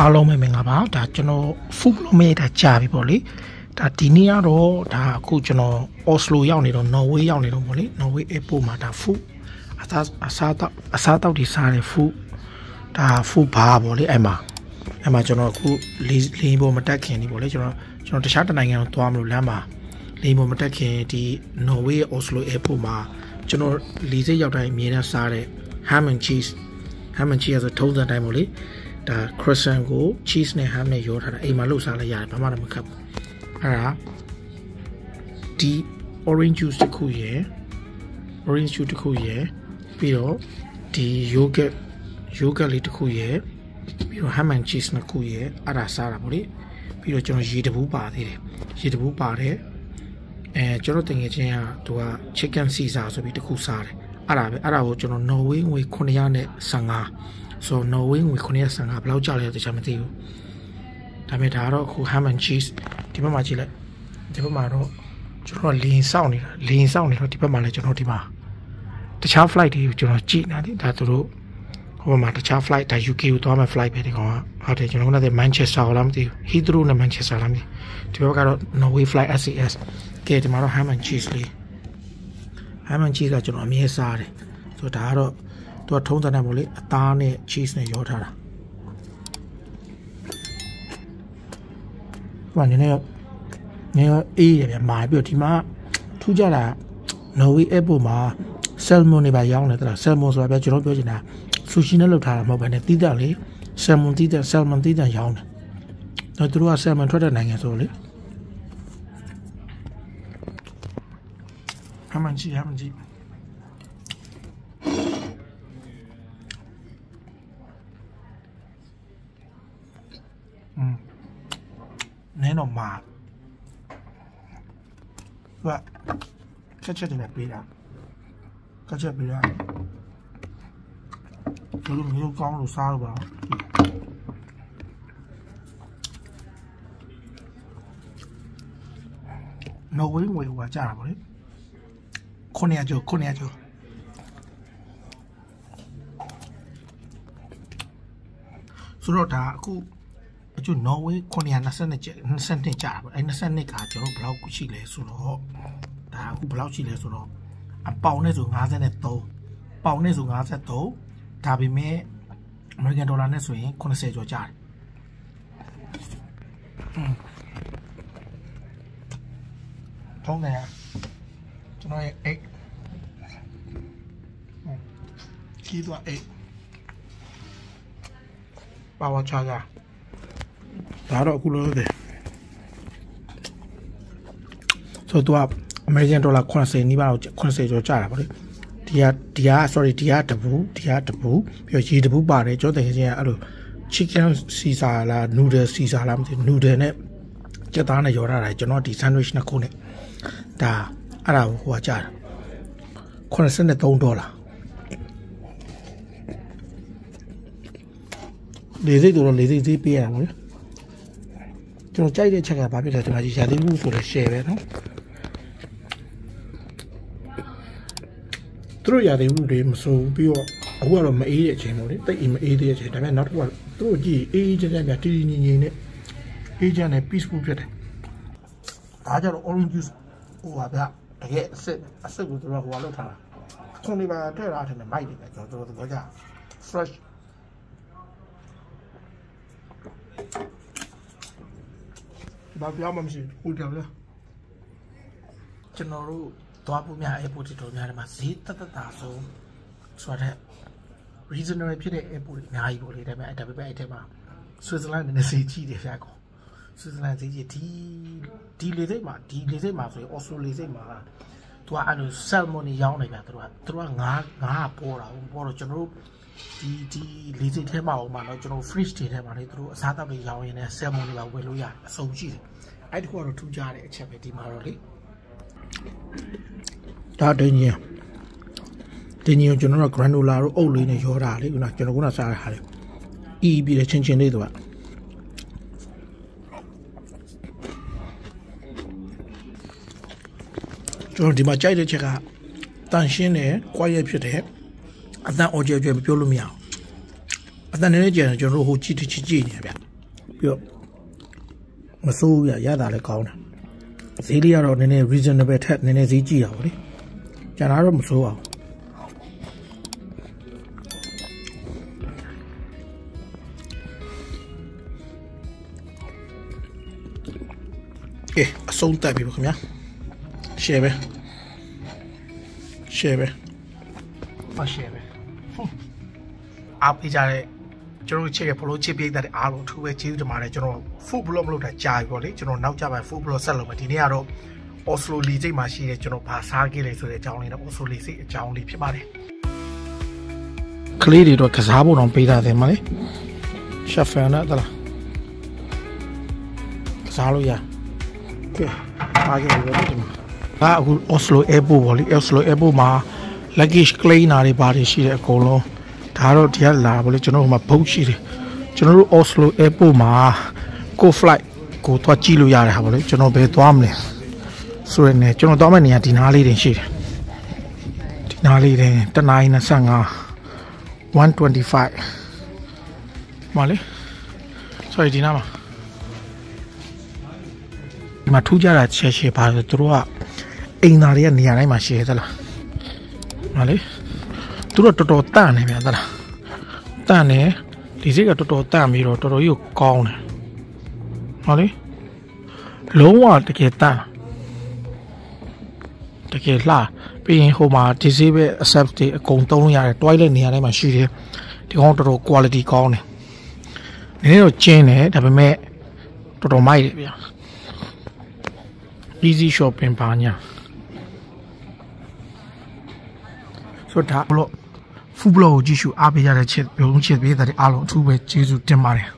အားလုံးပဲမင်္ဂလာပါဒါကျွန်တော် food လို့မေးတာကြာပြီပေါ့လေဒါဒီနေ့ကတော့ဒါအခုကျွန်တော် Oslo ရောက်နေတော့ Norway ရောက်နေတော့ပေါ့လေ Norway airport မှာဒါ food အစားတောက်တွေစားတယ် food ဒါ food bar ပေါ့လေအဲ့မှာကျွန်တော်အခုလေးပေါ်မတက်ခင်ဒီပေါ့လေကျွန်တော်တခြားတနိုင်ငံကိုသွားမလို့လမ်းမှာလေးပေါ်မတက်ခင်ဒီ Norway Oslo airport မှာကျွန်တော်လေးစိတ်ရောက်တိုင်းအမြဲတမ်းစားတဲ့ ham and cheese ဆိုထုံးစံတိုင်းပေါ့လေဒါ croissant ကို cheese နဲ့ ham နဲ့ရောထားတာအိမ်မှာလုပ်စားလိုက်ရတယ်ဘာမှတော့မခက်ဘူးအဲ့ဒါဒီ orange juice တစ်ခုရယ် ပြီးတော့ဒီ yogurt လေးတစ်ခုရယ်ပြီးတော့ ham and cheese နှစ်ခုရယ်အဲ့ဒါစားတာပေါ့လေပြီးတော့ကျွန်တော်ရေတဘူးပါသေးတယ်ရေတဘူးပါတယ်ကျွန်တော်တင်ငယ်ချင်းကသူက chicken caesar ဆိုပြီးတစ်ခုစားတယ်အဲ့ဒါကိုကျွန်တော် Norway ငွေ915ဆို Norway ငွေ915ဘယ်လောက်ကျလဲတခြားမသိဘူးဒါပေမဲ့ဒါကတော့အခု ham and cheese ဒီဘက်မှာကြည့်လိုက်ဒီဘက်မှာတော့ကျွန်တော်လင်းစောင့်နေတာဒီဘက်မှာလည်းကျွန်တော်ဒီမှာတခြား flight တွေကိုကျွန်တော်ကြည့်နေတယ်ဒါသူတို့ဟိုမှာတခြား flight ဒါ UK ကိုသွားမဲ့ flight ပဲဒီကောင်ကဟုတ်တယ်ကျွန်တော်က Manchester ကိုလာမသိဘူး Heathrow နဲ့ Manchester လာမသိဒီဘက်ကတော့ Norway flight SAS ကဲဒီမှာတော့ ham and cheese လေး ham and cheese ကကျွန်တော်အမြဲစားတယ်ဆိုတော့ဒါကတော့သူကထုံးစံတယ်ပေါ့လေအသားနဲ့ cheese နဲ့ရောထားတာဘာနည်းအေးရပြန်မာပြီးတော့ဒီမှာထူးကြတာ Norway airport မှာ salmon တွေပါရောင်းတယ်တဲ့ salmon ဆိုတာပြကျွန်တော်ပြောချင်တာ sushi နဲ့လုပ်ထားတာမဟုတ်ဘဲနဲ့တီးတက်လေ salmon တီးတက်ရောင်းတယ်တော့သူတို့က salmon ထွက်တဲ့နိုင်ငံဆိုလေham and cheeseနဲတော့မာว่าချက်တွေပေးတာချက်ပေးတာသူတို့မျိုးကောင်းလို့စားလို့ပါနော်ဝေးငွေဟိုကြာတာပေါ့လေ900ကျော်ဆိုတော့ဒါအခုအကျိုးနော်ဝေး922ကြာတာပေါ့အဲ22ကကျွန်တော်ဘယ်လောက်ရှိလဲဆိုတော့ဒါအခုဘယ်လောက်ရှိလဲဆိုတော့အပေါင်နဲ့ဆို53ပေါင်နဲ့ဆို53ဒါပေမဲ့ American dollar နဲ့ဆိုရင်80ကျော်ကျတယ်ထုံးတယ်ကျွန်တော်ရဲ့8ခီးတော့8 power charger ဒါတော့အခုလို့တယ်ဆိုတော့American dollar 80နီးပါးတော့80ကျော်ကျတာပေါ့လေဒီကတပူပြီးတော့ရေတပူပါတယ်ကြောတဲ့ချင်းအဲ့လို chicken caesar လား noodle caesar လားမသိ noodle နဲ့ကြက်သားနဲ့ရောထားတာကျွန်တော်ဒီ sandwich နှစ်ခုနဲ့ဒါအဲ့ဒါဟိုကကျတာ$83လေးစိတ်တော့လေးစိတ်သေးပေးရတာပေါ့လေကျွန်တော်ကြိုက်တဲ့ချက်ကဘာဖြစ်လဲဒီမှာကြီးရာသီဥတုဆိုတော့ share ပဲနော်သူတို့ရာသီဥတုတွေမစိုးပြီးတော့အခုကတော့မအေးတဲ့အချိန်ပေါ့လေတိတ်မအေးသေးတဲ့အချိန်ဒါပေမဲ့နောက်တစ်ခုကသူတို့ကြည့်အေးချမ်းချမ်းတီတီငြိမ်နဲ့အေးချမ်းနဲ့ peaceful ဖြစ်တယ်ဒါကြတော့ orange juice ဟိုပါဗျတကယ်အစစ်ကိုသူတို့ဟိုလောက်ထားတာခုနေပါထည့်ထားတယ်မိုက်တယ်ပဲကျွန်တော်တို့က fresh ဘာပြောမှမရှိဘူးတယ်ဗျကျွန်တော်တို့သွားဖို့များ airport တွေတော်များတယ်မှာဈေးတက်ဆုံးဆိုတော့ reasonable ဖြစ်တဲ့ airport တွေအများကြီးပေါ့လေဒါပေမဲ့အဲ့ထဲမှာ Switzerland နဲ့ဈေးကြီးတယ်ဗျာကော Switzerland ဈေးကြီးဒီလေစိတ်မှာဆိုရင် Oslo လေစိတ်မှာသူကအဲ့လို salmon တွေရောင်းနေဗျာသူကငါးပေါ်တော့ကျွန်တော်တို့ဒီလေစိတ်ထဲမှာဟိုမှာတော့ကျွန်တော် fridge တွေထဲမှာလေသူတို့အစားအသောက်တွေရောင်းရင်းနဲ့ salmon တွေပါဝယ်လို့ရတယ်အစုံရှိတယ်အဲ့ဒီကတော့ထူးခြားတဲ့အချက်ပဲဒီမှာတော့လေဒါတင်းကြီးကျွန်တော်တို့ granola တို့အုပ်လေးနဲ့ရောတာလေခုနကျွန်တော်ကစားရတာလေအီးပြီးတဲ့ချင်းလေးတော့ကျွန်တော်ဒီမှာကြိုက်တဲ့ချက်ကတန်ရှင်းတယ်၊quiet ဖြစ်တယ်အတန်အော်ကြွယ်မပြောလို့မရအောင်အတန်နည်းနည်းကြတယ်ကျွန်တော်တို့ဟိုကြည့်နေဗျ ပြီးတော့မစိုးဘူးရတာလည်းကောင်းတယ်ဈေးလေးကတော့နည်းနည်း reasonable ထက်နည်းနည်းဈေးကြည့်တာပေါ့လေကျန်တာတော့မစိုးအောင်အဆုံးတက်ပြီခင်ဗျာ share ပဲအားပေးကြတဲ့ကျွန်တော်ချစ်ရဲ့ follow ချစ်ပေးတဲ့အားလုံးအထူးပဲကျေးဇူးတင်ပါတယ်ကျွန်တော် food blog မလုပ်တာကြာပြီပေါ့လေကျွန်တော်နောက်ကြပါ food blog ဆက်လုပ်မယ်ဒီနေ့ကတော့ Oslo လီစိတ်မှာရှိတဲ့ကျွန်တော်ဘာစားခဲ့လဲဆိုတဲ့အကြောင်းလေးနဲ့ Oslo လီစိတ်အကြောင်းလေးဖြစ်ပါတယ်ကလေးတွေတော့ကစားဖို့တော့ပေးတာတယ်မလေး chef နဲ့တလားကစားလို့ရကဲအားကြီးပဲဒီမှာဒါအခု Oslo airport ပေါ့လေ Oslo airport မှာ luggage cleaner တွေပါတယ်ရှိတယ်အကုန်လုံးဒါတော့ဒီကလာပေါ့လေကျွန်တော်ဟိုမှာဘုတ်ရှိတယ်ကျွန်တော်တို့ Oslo airport မှာကို flight ကိုသွားကြည့်လို့ရတယ်ဟာပေါ့လေကျွန်တော်ဘယ်သွားမလဲဆိုရနေကျွန်တော်သွားမယ့်နေရာဒီနားလေးတင်ရှိတယ်ဒီနားလေးတင်တနင်္လာ25 125မလေး sorry ဒီနားမှာဒီမှာထူးကြတာချက်ပါဆိုသူတို့ကအိမ်သားတွေကနေရာတိုင်းမှာရှိရသလားမလေးသူတို့တော်တော်တန့်နေပြန်သလားတန့်နေဒီစိတ်ကတော်တော်တန့်ပြီးတော့တော်တော်ကြီးကိုကောင်းတယ်ဟောလေလုံးဝတကယ်တန့်တကယ်လှပြီးရင်ဟိုမှာဒီစိတ်ပဲ accept တွေအကုန်သုံးလို့ရတယ် toilet နေရာတိုင်းမှာရှိတယ်ဒီကောင်တော်တော် quality ကောင်းတယ်နည်းနည်းတော့ကျင်းတယ်ဒါပေမဲ့တော်တော်မိုက်တယ်ဗျာ easy shopping ပါညာဆိုတော့ဘလို့ food blog ကိုကြည့်ရှုအားပေးကြတဲ့ချစ်ပြုံးချစ်ပေးတဲ့အားလုံးအထူးပဲကျေးဇူးတင်ပါတယ်